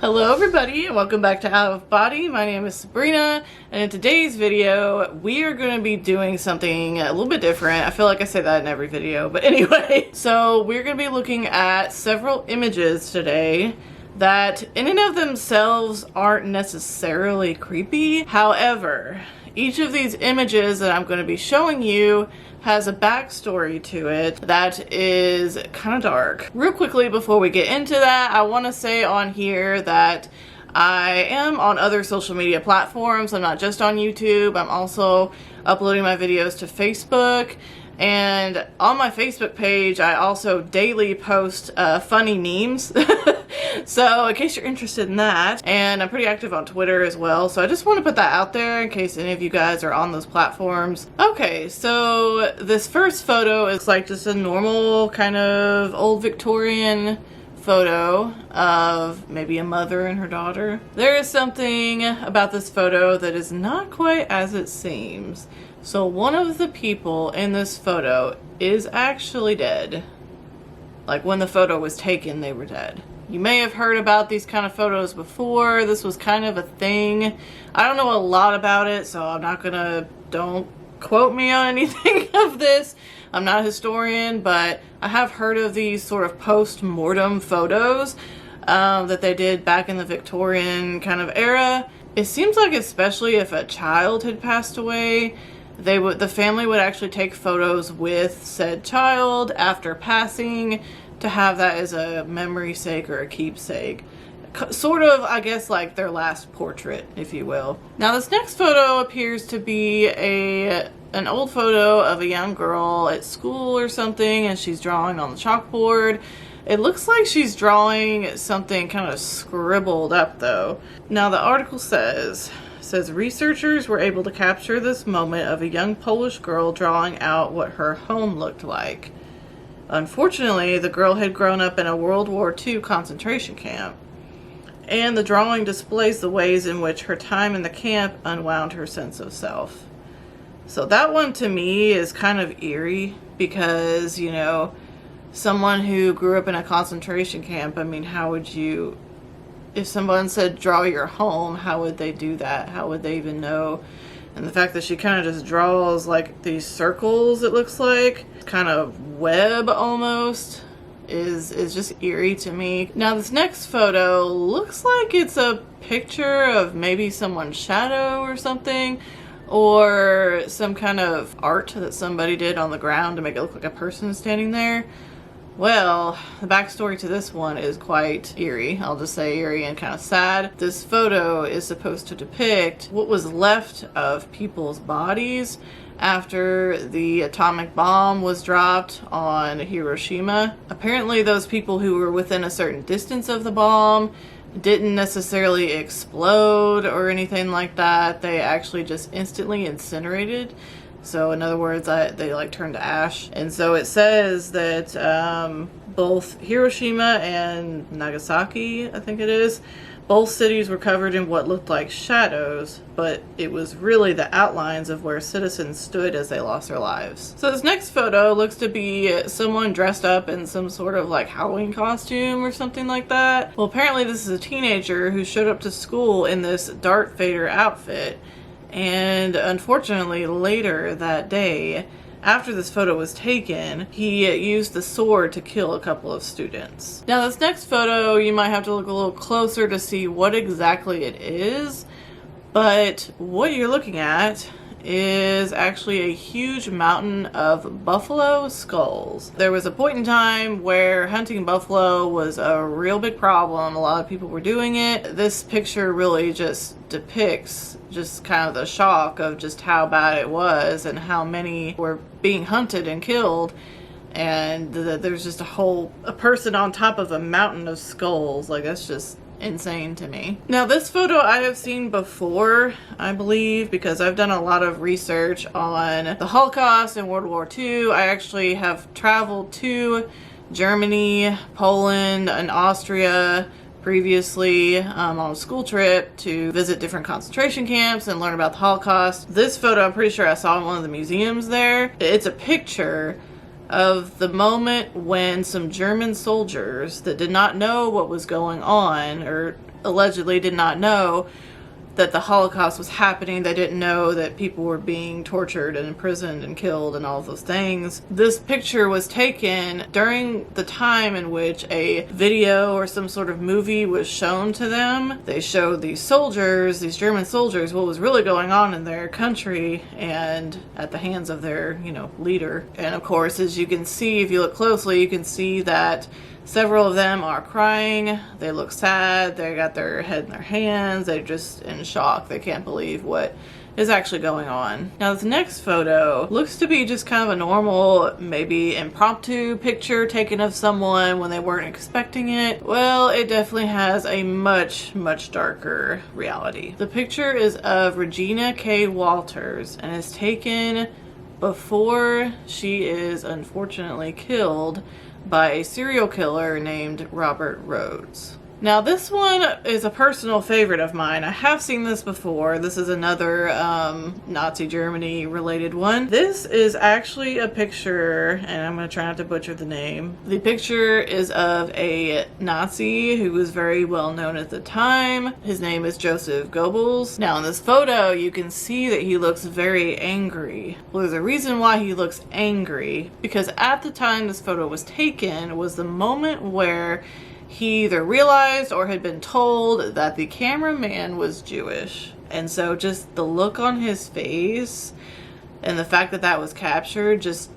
Hello everybody and welcome back to Out of Body. My name is Sabrina, and in today's video we are going to be doing something a little bit different. I feel like I say that in every video, but anyway. So we're going to be looking at several images today that in and of themselves aren't necessarily creepy. However, each of these images that I'm going to be showing you has a backstory to it that is kind of dark. Real quickly before we get into that, I want to say on here that I am on other social media platforms. I'm not just on YouTube. I'm also uploading my videos to Facebook. And on my Facebook page, I also daily post funny memes. So in case you're interested in that, and I'm pretty active on Twitter as well. So I just want to put that out there in case any of you guys are on those platforms. Okay, so this first photo is like just a normal kind of old Victorian photo of maybe a mother and her daughter. There is something about this photo that is not quite as it seems. So one of the people in this photo is actually dead. Like when the photo was taken, they were dead. You may have heard about these kind of photos before. This was kind of a thing. I don't know a lot about it, so I'm not gonna, don't quote me on anything of this. I'm not a historian, but I have heard of these sort of post-mortem photos that they did back in the Victorian kind of era. It seems like especially if a child had passed away, the family would actually take photos with said child after passing to have that as a memory sake or a keepsake. Sort of, I guess, like their last portrait, if you will. Now this next photo appears to be an old photo of a young girl at school or something, and she's drawing on the chalkboard. It looks like she's drawing something kind of scribbled up though. Now the article says researchers were able to capture this moment of a young Polish girl drawing out what her home looked like. Unfortunately, the girl had grown up in a World War II concentration camp, and the drawing displays the ways in which her time in the camp unwound her sense of self. So that one to me is kind of eerie because, you know, someone who grew up in a concentration camp, I mean, how would you, if someone said draw your home, how would they do that? How would they even know? And the fact that she kind of just draws like these circles, it looks like, kind of web almost, is just eerie to me. Now this next photo looks like it's a picture of maybe someone's shadow or something, or some kind of art that somebody did on the ground to make it look like a person standing there. Well, the backstory to this one is quite eerie. I'll just say eerie and kind of sad. This photo is supposed to depict what was left of people's bodies after the atomic bomb was dropped on Hiroshima. Apparently those people who were within a certain distance of the bomb didn't necessarily explode or anything like that. They actually just instantly incinerated. So in other words, they like turned to ash. And so it says that both Hiroshima and Nagasaki, I think it is, both cities were covered in what looked like shadows, but it was really the outlines of where citizens stood as they lost their lives. So this next photo looks to be someone dressed up in some sort of like Halloween costume or something like that. Well, apparently this is a teenager who showed up to school in this Darth Vader outfit. And unfortunately later that day, after this photo was taken, he used the sword to kill a couple of students. Now this next photo, you might have to look a little closer to see what exactly it is, but what you're looking at is actually a huge mountain of buffalo skulls. There was a point in time where hunting buffalo was a real big problem. A lot of people were doing it. This picture really just depicts just kind of the shock of just how bad it was and how many were being hunted and killed. And there's just a person on top of a mountain of skulls. Like, that's just insane to me. Now this photo I have seen before, I believe, because I've done a lot of research on the Holocaust and World War II. I actually have traveled to Germany, Poland, and Austria previously on a school trip to visit different concentration camps and learn about the Holocaust. This photo I'm pretty sure I saw in one of the museums there. It's a picture of the moment when some German soldiers that did not know what was going on, or allegedly did not know that the Holocaust was happening. They didn't know that people were being tortured and imprisoned and killed and all of those things. This picture was taken during the time in which a video or some sort of movie was shown to them. They showed these soldiers, these German soldiers, what was really going on in their country and at the hands of their, leader. And of course, as you can see, if you look closely, you can see that several of them are crying. They look sad. They got their head in their hands. They're just in shock. They can't believe what is actually going on. Now this next photo looks to be just kind of a normal, maybe impromptu picture taken of someone when they weren't expecting it. Well, it definitely has a much, much darker reality. The picture is of Regina K. Walters and is taken before she is unfortunately killed by a serial killer named Robert Rhodes. Now this one is a personal favorite of mine. I have seen this before. This is another Nazi Germany related one. This is actually a picture, and I'm going to try not to butcher the name. The picture is of a Nazi who was very well known at the time. His name is Joseph Goebbels. Now in this photo you can see that he looks very angry. Well, there's a reason why he looks angry, because at the time this photo was taken was the moment where he either realized or had been told that the cameraman was Jewish. And so just the look on his face and the fact that that was captured just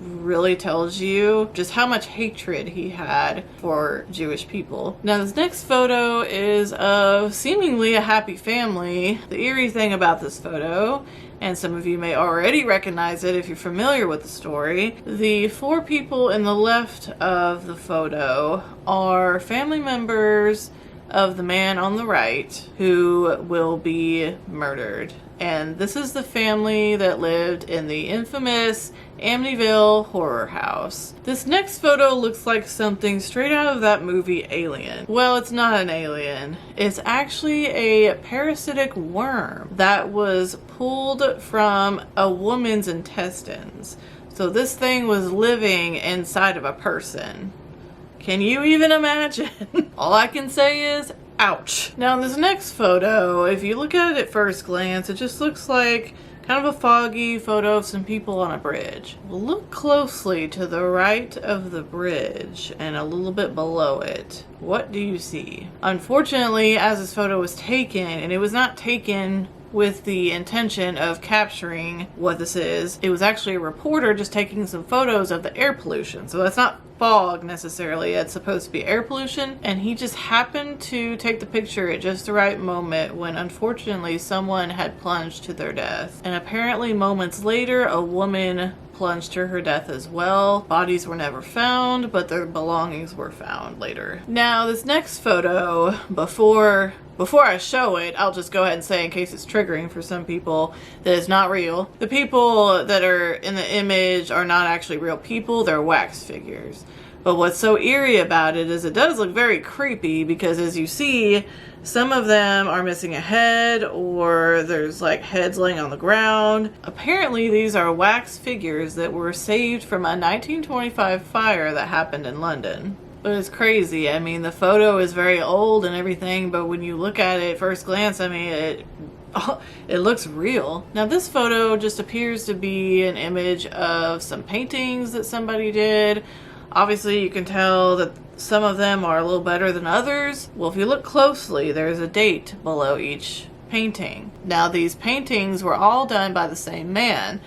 really tells you just how much hatred he had for Jewish people. Now this next photo is of seemingly a happy family. The eerie thing about this photo, and some of you may already recognize it if you're familiar with the story, the 4 people in the left of the photo are family members of the man on the right who will be murdered. And this is the family that lived in the infamous Amityville horror house. This next photo looks like something straight out of that movie Alien. Well, it's not an alien. It's actually a parasitic worm that was pulled from a woman's intestines. So this thing was living inside of a person. Can you even imagine? All I can say is, ouch. Now in this next photo, if you look at it at first glance, it just looks like kind of a foggy photo of some people on a bridge. Look closely to the right of the bridge and a little bit below it. What do you see? Unfortunately, as this photo was taken, and it was not taken with the intention of capturing what this is, it was actually a reporter just taking some photos of the air pollution. So that's not fog necessarily, it's supposed to be air pollution, and he just happened to take the picture at just the right moment when unfortunately someone had plunged to their death. And apparently moments later a woman plunged to her death as well. Bodies were never found, but their belongings were found later. Now this next photo, before I show it, I'll just go ahead and say, in case it's triggering for some people, that it's not real. The people that are in the image are not actually real people, they're wax figures. But what's so eerie about it is it does look very creepy, because as you see, some of them are missing a head, or there's like heads laying on the ground. Apparently these are wax figures that were saved from a 1925 fire that happened in London. But it's crazy. I mean, the photo is very old and everything, but when you look at it at first glance, I mean, it looks real. Now this photo just appears to be an image of some paintings that somebody did. Obviously you can tell that some of them are a little better than others. Well, if you look closely, there's a date below each painting. Now these paintings were all done by the same man,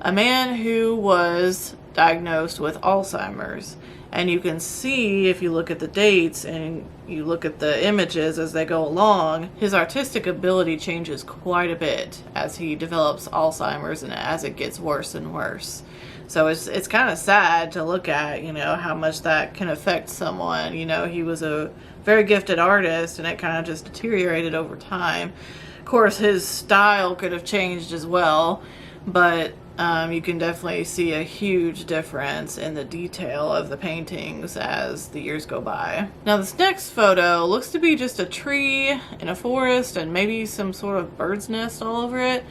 a man who was diagnosed with Alzheimer's. And you can see, if you look at the dates and you look at the images as they go along, his artistic ability changes quite a bit as he develops Alzheimer's and as it gets worse and worse. So it's kind of sad to look at, how much that can affect someone. He was a very gifted artist and it kind of just deteriorated over time. Of course, his style could have changed as well, but you can definitely see a huge difference in the detail of the paintings as the years go by. Now this next photo looks to be just a tree in a forest and maybe some sort of bird's nest all over it.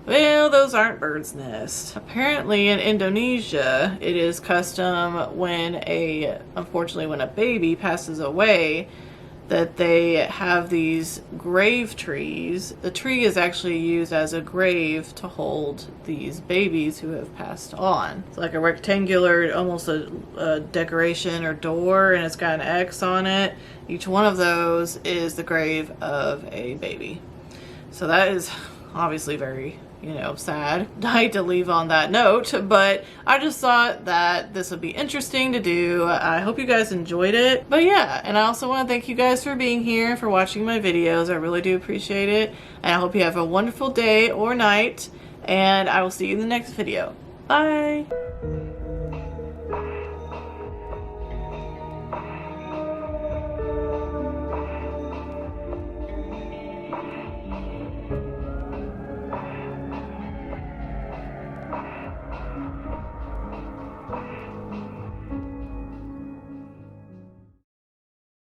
Well, those aren't birds' nests. Apparently in Indonesia, it is custom unfortunately when a baby passes away, that they have these grave trees. The tree is actually used as a grave to hold these babies who have passed on. It's like a rectangular, almost a decoration or door, and it's got an X on it. Each one of those is the grave of a baby. So that is obviously very, you know, sad. I hate to leave on that note, but I just thought that this would be interesting to do. I hope you guys enjoyed it. But yeah, and I also want to thank you guys for being here, for watching my videos. I really do appreciate it. And I hope you have a wonderful day or night, and I will see you in the next video. Bye!